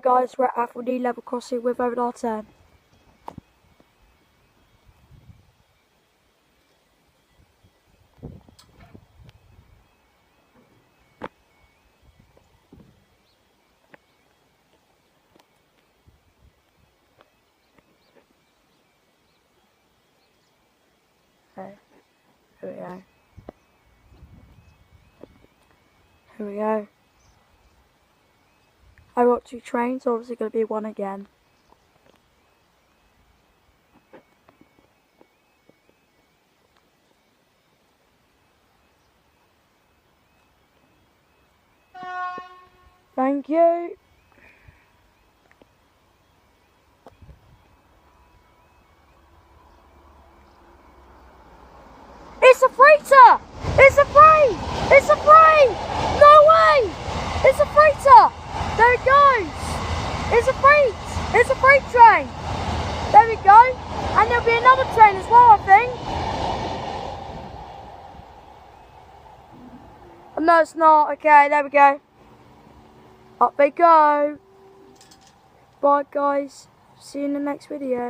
guys, we're at Athelney Level Crossing with over our turn. Okay, here we go. Here we go. I got 2 trains, so obviously going to be 1 again. Thank you. It's a freighter! It's a freight! It's a freight! No way! It's a freighter! There it goes! It's a freight! It's a freight train! There we go! And there'll be another train as well, I think. No, it's not. Okay, there we go. Up they go. Bye, guys. See you in the next video.